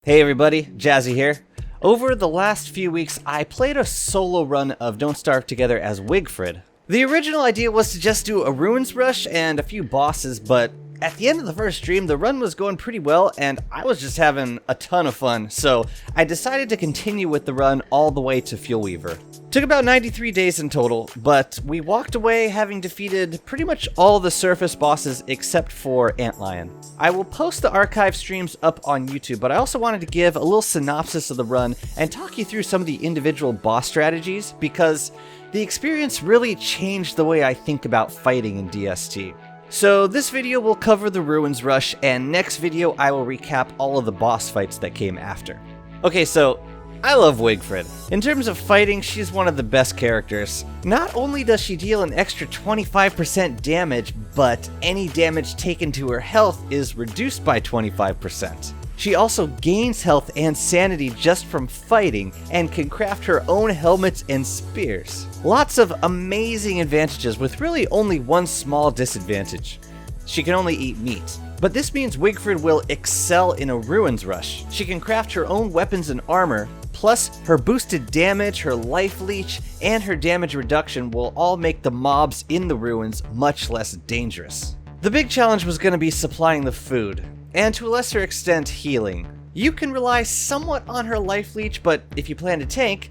Hey everybody, Jazzy here. Over the last few weeks, I played a solo run of Don't Starve Together as Wigfrid. The original idea was to just do a ruins rush and a few bosses, but at the end of the first stream, the run was going pretty well and I was just having a ton of fun, so I decided to continue with the run all the way to Fuelweaver. Took about 93 days in total, but we walked away having defeated pretty much all the surface bosses except for Antlion. I will post the archive streams up on YouTube, but I also wanted to give a little synopsis of the run and talk you through some of the individual boss strategies because the experience really changed the way I think about fighting in DST. So this video will cover the Ruins Rush, and next video I will recap all of the boss fights that came after. Okay, so I love Wigfrid. In terms of fighting, she's one of the best characters. Not only does she deal an extra 25% damage, but any damage taken to her health is reduced by 25%. She also gains health and sanity just from fighting, and can craft her own helmets and spears. Lots of amazing advantages with really only one small disadvantage. She can only eat meat. But this means Wigfrid will excel in a Ruins Rush. She can craft her own weapons and armor, plus her boosted damage, her life leech, and her damage reduction will all make the mobs in the ruins much less dangerous. The big challenge was going to be supplying the food, and to a lesser extent healing. You can rely somewhat on her life leech, but if you plan to tank,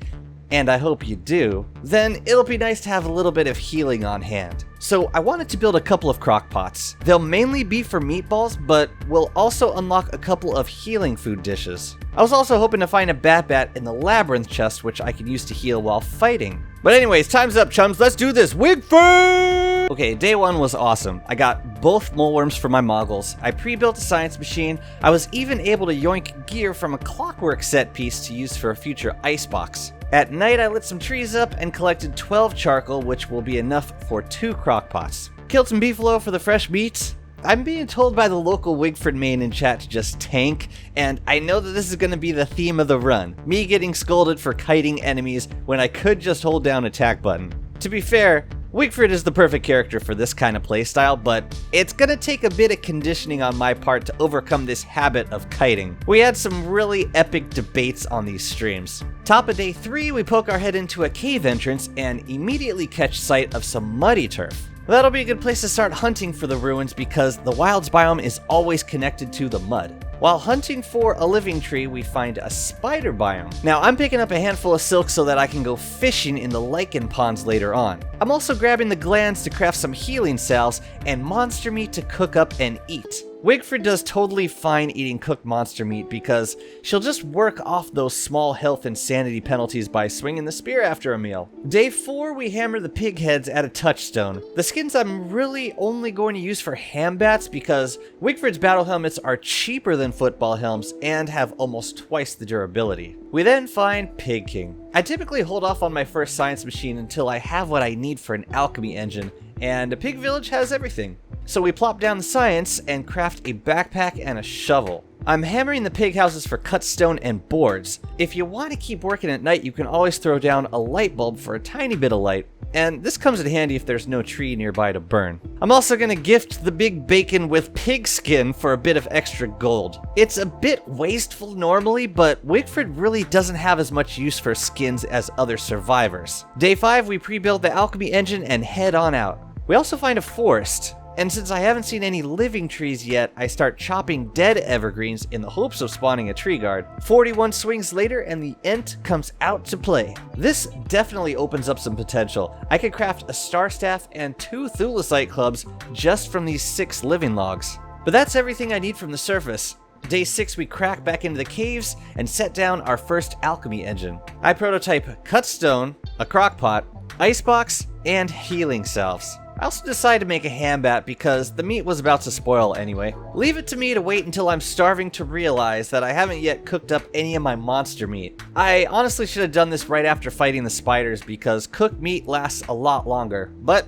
and I hope you do, then it'll be nice to have a little bit of healing on hand. So I wanted to build a couple of crock pots. They'll mainly be for meatballs, but we'll also unlock a couple of healing food dishes. I was also hoping to find a bat in the Labyrinth chest, which I could use to heal while fighting. But anyways, time's up, chums. Let's do this. Wigfrid! Okay, day one was awesome. I got both moleworms for my moggles. I pre-built a science machine. I was even able to yoink gear from a clockwork set piece to use for a future icebox. At night, I lit some trees up and collected 12 charcoal, which will be enough for 2 crock pots. Killed some beefalo for the fresh meat. I'm being told by the local Wigfrid main in chat to just tank, and I know that this is going to be the theme of the run. Me getting scolded for kiting enemies when I could just hold down attack button. To be fair, Wigfrid is the perfect character for this kind of playstyle, but it's gonna take a bit of conditioning on my part to overcome this habit of kiting. We had some really epic debates on these streams. Top of day 3, we poke our head into a cave entrance and immediately catch sight of some muddy turf. That'll be a good place to start hunting for the ruins because the wilds biome is always connected to the mud. While hunting for a living tree, we find a spider biome. Now, I'm picking up a handful of silk so that I can go fishing in the lichen ponds later on. I'm also grabbing the glands to craft some healing salves and monster meat to cook up and eat. Wigfrid does totally fine eating cooked monster meat because she'll just work off those small health and sanity penalties by swinging the spear after a meal. Day 4, we hammer the pig heads at a touchstone. The skins I'm really only going to use for hambats because Wigfrid's battle helmets are cheaper than football helms and have almost twice the durability. We then find Pig King. I typically hold off on my first science machine until I have what I need for an alchemy engine, and a pig village has everything. So we plop down the science and craft a backpack and a shovel. I'm hammering the pig houses for cut stone and boards. If you want to keep working at night, you can always throw down a light bulb for a tiny bit of light, and this comes in handy if there's no tree nearby to burn. I'm also going to gift the big bacon with pig skin for a bit of extra gold. It's a bit wasteful normally, but Wigfrid really doesn't have as much use for skins as other survivors. Day 5, we pre-build the alchemy engine and head on out. We also find a forest. And since I haven't seen any living trees yet, I start chopping dead evergreens in the hopes of spawning a tree guard. 41 swings later and the Ent comes out to play. This definitely opens up some potential. I could craft a star staff and 2 thulecite clubs just from these 6 living logs. But that's everything I need from the surface. Day 6, we crack back into the caves and set down our first alchemy engine. I prototype cut stone, a crockpot, icebox, and healing salves. I also decided to make a hambat because the meat was about to spoil anyway. Leave it to me to wait until I'm starving to realize that I haven't yet cooked up any of my monster meat. I honestly should have done this right after fighting the spiders because cooked meat lasts a lot longer, but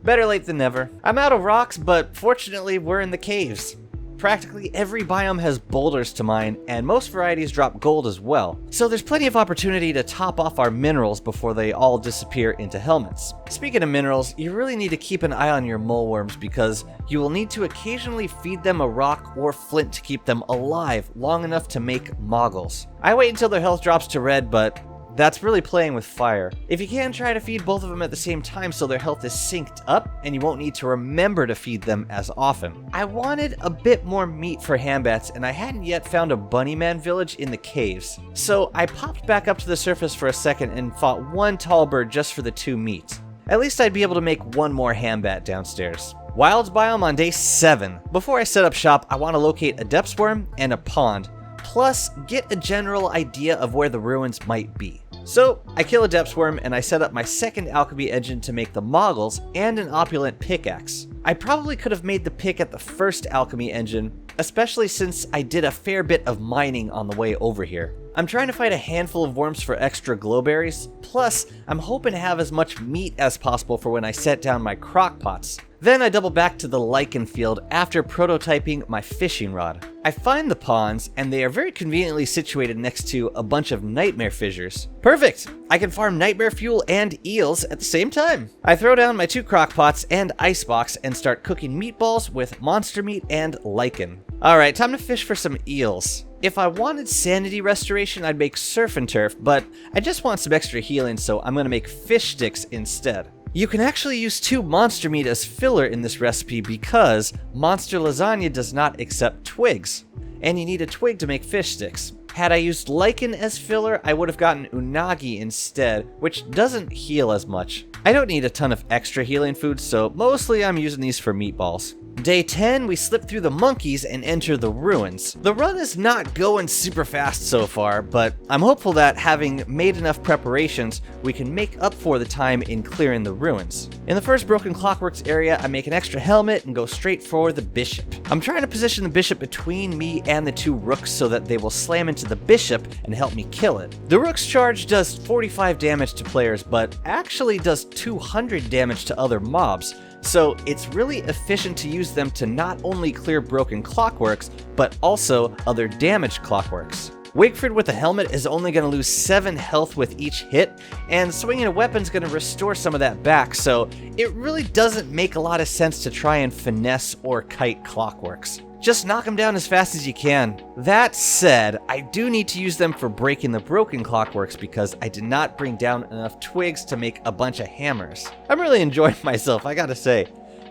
better late than never. I'm out of rocks, but fortunately we're in the caves. Practically every biome has boulders to mine, and most varieties drop gold as well, so there's plenty of opportunity to top off our minerals before they all disappear into helmets. Speaking of minerals, you really need to keep an eye on your moleworms because you will need to occasionally feed them a rock or flint to keep them alive long enough to make moggles. I wait until their health drops to red, but that's really playing with fire. If you can, try to feed both of them at the same time so their health is synced up and you won't need to remember to feed them as often. I wanted a bit more meat for Hambats and I hadn't yet found a bunnyman village in the caves. So I popped back up to the surface for a second and fought one tall bird just for the 2 meat. At least I'd be able to make one more Hambat downstairs. Wilds biome on day 7. Before I set up shop, I want to locate a depths worm and a pond. Plus, get a general idea of where the ruins might be. So, I kill a depths worm and I set up my second alchemy engine to make the moggles and an opulent pickaxe. I probably could have made the pick at the first alchemy engine, especially since I did a fair bit of mining on the way over here. I'm trying to fight a handful of worms for extra glowberries, plus I'm hoping to have as much meat as possible for when I set down my crock pots. Then I double back to the lichen field after prototyping my fishing rod. I find the ponds, and they are very conveniently situated next to a bunch of nightmare fissures. Perfect! I can farm nightmare fuel and eels at the same time. I throw down my 2 crock pots and icebox and start cooking meatballs with monster meat and lichen. Alright, time to fish for some eels. If I wanted sanity restoration, I'd make surf and turf, but I just want some extra healing, so I'm gonna make fish sticks instead. You can actually use 2 monster meat as filler in this recipe because monster lasagna does not accept twigs, and you need a twig to make fish sticks. Had I used lichen as filler, I would have gotten unagi instead, which doesn't heal as much. I don't need a ton of extra healing food, so mostly I'm using these for meatballs. Day 10, we slip through the monkeys and enter the ruins. The run is not going super fast so far, but I'm hopeful that having made enough preparations, we can make up for the time in clearing the ruins. In the first Broken Clockworks area, I make an extra helmet and go straight for the bishop. I'm trying to position the bishop between me and the 2 rooks so that they will slam into the bishop and help me kill it. The rook's charge does 45 damage to players, but actually does 200 damage to other mobs. So it's really efficient to use them to not only clear broken clockworks, but also other damaged clockworks. Wigfrid with the helmet is only going to lose 7 health with each hit, and swinging a weapon is going to restore some of that back, so it really doesn't make a lot of sense to try and finesse or kite clockworks. Just knock them down as fast as you can. That said, I do need to use them for breaking the broken clockworks because I did not bring down enough twigs to make a bunch of hammers. I'm really enjoying myself, I gotta say.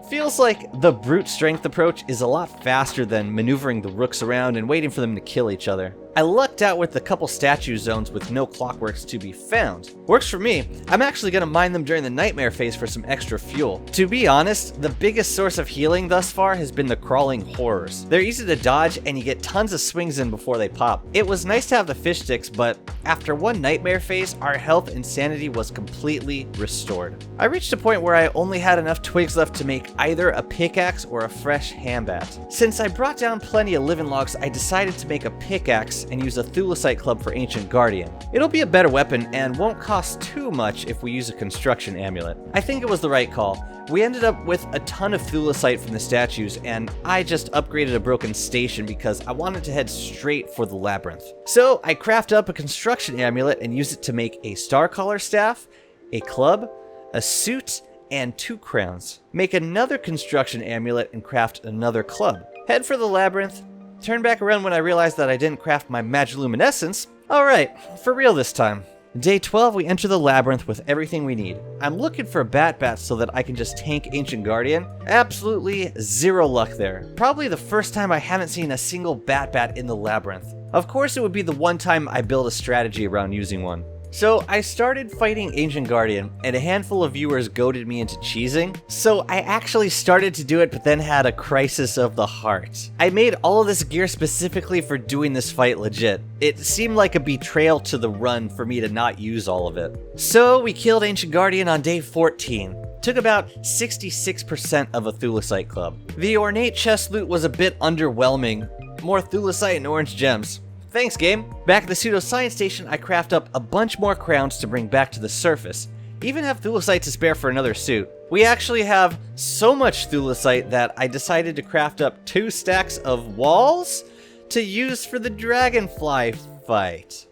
Feels like the brute strength approach is a lot faster than maneuvering the rooks around and waiting for them to kill each other. I lucked out with a couple statue zones with no clockworks to be found. Works for me. I'm actually going to mine them during the nightmare phase for some extra fuel. To be honest, the biggest source of healing thus far has been the crawling horrors. They're easy to dodge and you get tons of swings in before they pop. It was nice to have the fish sticks, but after one nightmare phase, our health and sanity was completely restored. I reached a point where I only had enough twigs left to make either a pickaxe or a fresh hambat. Since I brought down plenty of living logs, I decided to make a pickaxe and use a thulecite club for Ancient Guardian. It'll be a better weapon and won't cost too much if we use a construction amulet. I think it was the right call. We ended up with a ton of thulecite from the statues, and I just upgraded a broken station because I wanted to head straight for the Labyrinth. So I craft up a construction amulet and use it to make a star collar staff, a club, a suit, and 2 crowns. Make another construction amulet and craft another club. Head for the Labyrinth. Turn back around when I realized that I didn't craft my magiluminescence. Alright, for real this time. Day 12, we enter the Labyrinth with everything we need. I'm looking for bat so that I can just tank Ancient Guardian. Absolutely 0 luck there. Probably the first time I haven't seen a single bat in the Labyrinth. Of course it would be the one time I build a strategy around using one. So I started fighting Ancient Guardian, and a handful of viewers goaded me into cheesing. So I actually started to do it, but then had a crisis of the heart. I made all of this gear specifically for doing this fight legit. It seemed like a betrayal to the run for me to not use all of it. So we killed Ancient Guardian on day 14. Took about 66% of a thulecite club. The ornate chest loot was a bit underwhelming. More thulecite and orange gems. Thanks, game. Back at the Pseudoscience station, I craft up a bunch more crowns to bring back to the surface. Even have thulecite to spare for another suit. We actually have so much thulecite that I decided to craft up 2 stacks of walls to use for the dragonfly fight.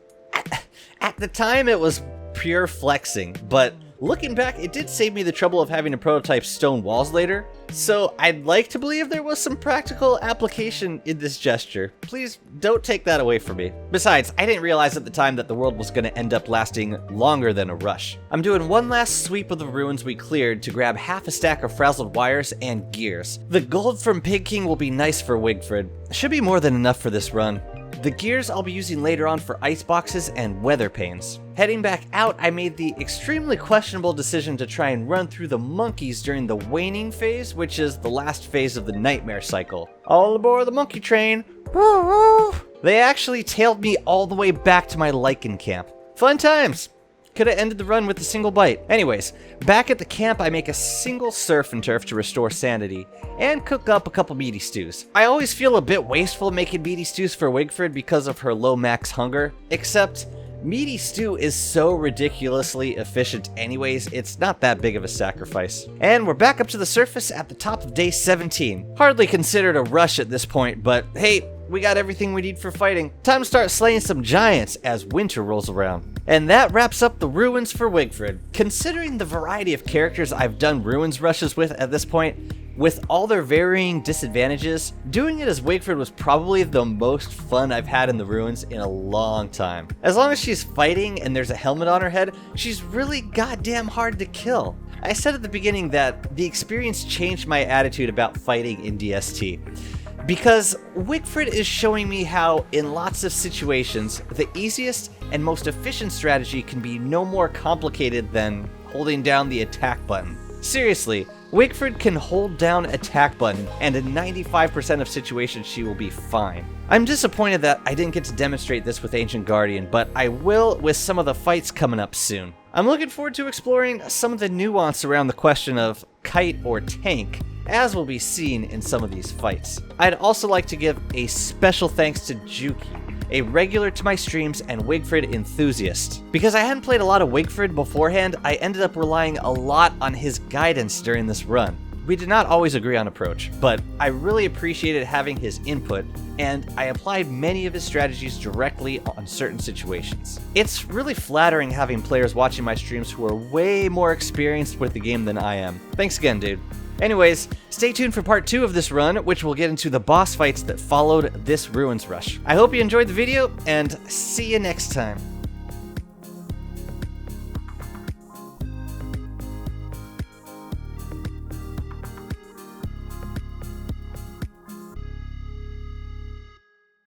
At the time, it was pure flexing, but looking back, it did save me the trouble of having to prototype stone walls later, so I'd like to believe there was some practical application in this gesture. Please don't take that away from me. Besides, I didn't realize at the time that the world was going to end up lasting longer than a rush. I'm doing one last sweep of the ruins we cleared to grab half a stack of frazzled wires and gears. The gold from Pig King will be nice for Wigfrid. Should be more than enough for this run. The gears I'll be using later on for ice boxes and weather panes. Heading back out, I made the extremely questionable decision to try and run through the monkeys during the waning phase, which is the last phase of the nightmare cycle. All aboard the monkey train! Woo-hoo! They actually tailed me all the way back to my lichen camp. Fun times! Could have ended the run with a single bite. Anyways, back at the camp, I make a single surf and turf to restore sanity, and cook up a couple meaty stews. I always feel a bit wasteful making meaty stews for Wigfrid because of her low max hunger, except meaty stew is so ridiculously efficient anyways, it's not that big of a sacrifice. And we're back up to the surface at the top of day 17. Hardly considered a rush at this point, but hey, we got everything we need for fighting. Time to start slaying some giants as winter rolls around. And that wraps up the ruins for Wigfrid. Considering the variety of characters I've done ruins rushes with at this point, with all their varying disadvantages, doing it as Wigfrid was probably the most fun I've had in the ruins in a long time. As long as she's fighting and there's a helmet on her head, she's really goddamn hard to kill. I said at the beginning that the experience changed my attitude about fighting in DST. Because Wigfrid is showing me how, in lots of situations, the easiest and most efficient strategy can be no more complicated than holding down the attack button. Seriously, Wigfrid can hold down attack button, and in 95% of situations she will be fine. I'm disappointed that I didn't get to demonstrate this with Ancient Guardian, but I will with some of the fights coming up soon. I'm looking forward to exploring some of the nuance around the question of kite or tank, as will be seen in some of these fights. I'd also like to give a special thanks to Juki, a regular to my streams and Wigfrid enthusiast. Because I hadn't played a lot of Wigfrid beforehand, I ended up relying a lot on his guidance during this run. We did not always agree on approach, but I really appreciated having his input, and I applied many of his strategies directly on certain situations. It's really flattering having players watching my streams who are way more experienced with the game than I am. Thanks again, dude. Anyways, stay tuned for part 2 of this run, which will get into the boss fights that followed this ruins rush. I hope you enjoyed the video, and see you next time.